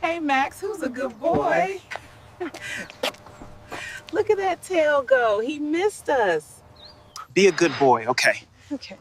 Hey, Max, who's a good boy? Look at that tail go. He missed us. Be a good boy, okay? Okay.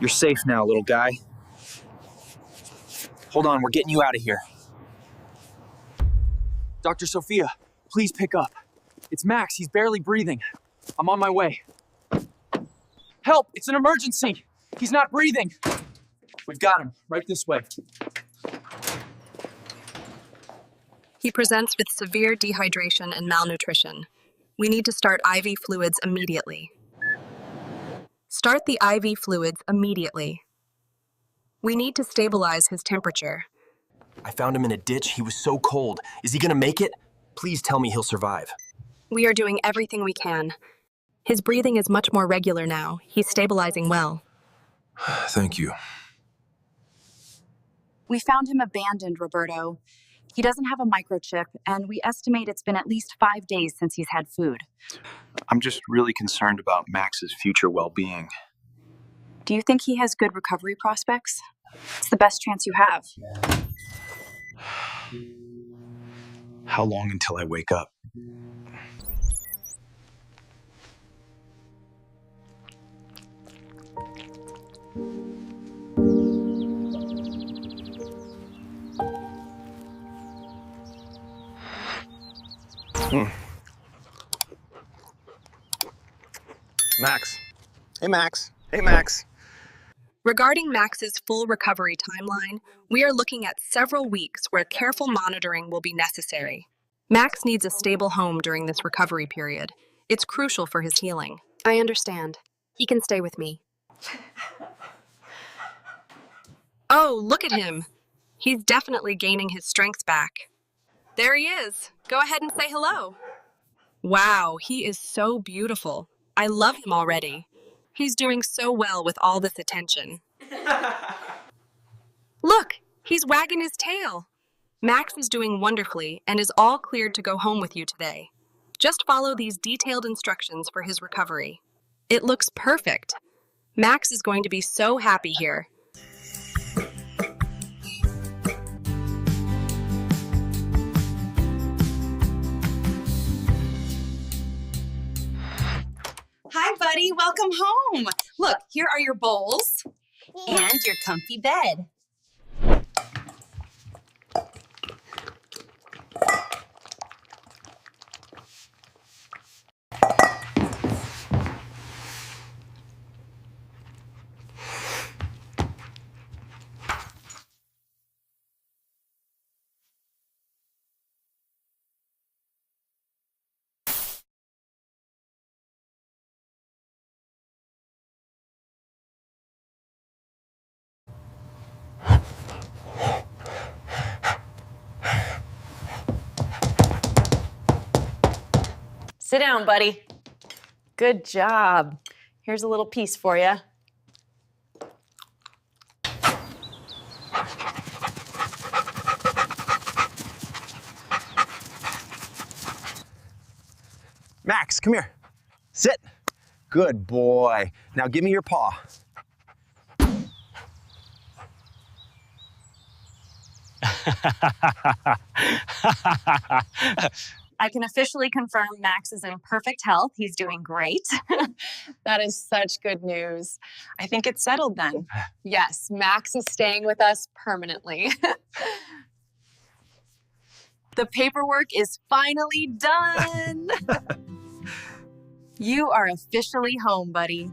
You're safe now, little guy. Hold on, we're getting you out of here. Dr. Sophia, please pick up. It's Max, he's barely breathing. I'm on my way. Help, it's an emergency. He's not breathing. We've got him, right this way. He presents with severe dehydration and malnutrition. We need to start IV fluids immediately. Start the IV fluids immediately. We need to stabilize his temperature. I found him in a ditch. He was so cold. Is he gonna make it? Please tell me he'll survive. We are doing everything we can. His breathing is much more regular now. He's stabilizing well. Thank you. We found him abandoned, Roberto. He doesn't have a microchip, and we estimate it's been at least 5 days since he's had food. I'm just really concerned about Max's future well-being. Do you think he has good recovery prospects? It's the best chance you have. How long until I wake up? Max, Hey, Max. Hey, Max. Regarding Max's full recovery timeline, we are looking at several weeks where careful monitoring will be necessary. Max needs a stable home during this recovery period. It's crucial for his healing. I understand. He can stay with me. Oh, look at him. He's definitely gaining his strength back. There he is. Go ahead and say hello. Wow, he is so beautiful. I love him already. He's doing so well with all this attention. Look, he's wagging his tail. Max is doing wonderfully and is all cleared to go home with you today. Just follow these detailed instructions for his recovery. It looks perfect. Max is going to be so happy here. Hi, buddy. Welcome home. Look, here are your bowls and your comfy bed. Sit down, buddy. Good job. Here's a little piece for you. Max, come here. Sit. Good boy. Now give me your paw. I can officially confirm Max is in perfect health. He's doing great. That is such good news. I think it's settled then. Yes, Max is staying with us permanently. The paperwork is finally done. You are officially home, buddy.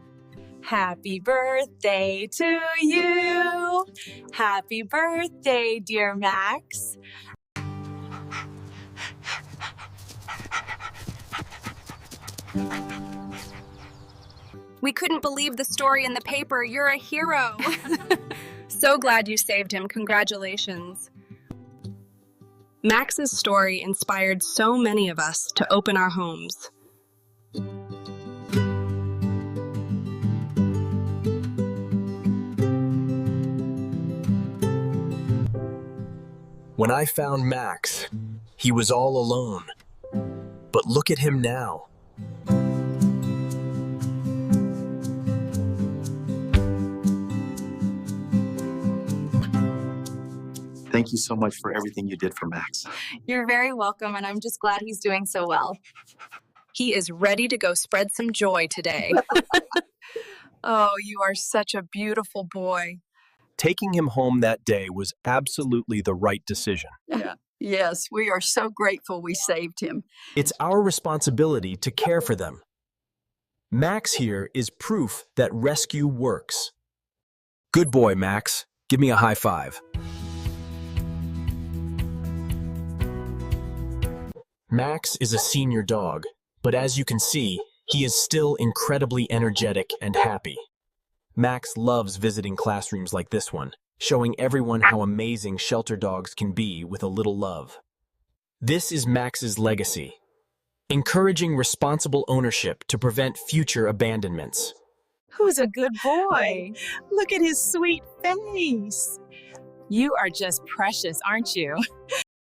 Happy birthday to you. Happy birthday, dear Max. We couldn't believe the story in the paper. You're a hero. So glad you saved him. Congratulations. Max's story inspired so many of us to open our homes. When I found Max, he was all alone. But look at him now. Thank you so much for everything you did for Max. You're very welcome, and I'm just glad he's doing so well. He is ready to go spread some joy today. Oh, you are such a beautiful boy. Taking him home that day was absolutely the right decision. Yes, we are so grateful we saved him. It's our responsibility to care for them. Max here is proof that rescue works. Good boy, Max. Give me a high five. Max is a senior dog, but as you can see, he is still incredibly energetic and happy. Max loves visiting classrooms like this one, showing everyone how amazing shelter dogs can be with a little love. This is Max's legacy, encouraging responsible ownership to prevent future abandonments. Who's a good boy? Look at his sweet face. You are just precious, aren't you?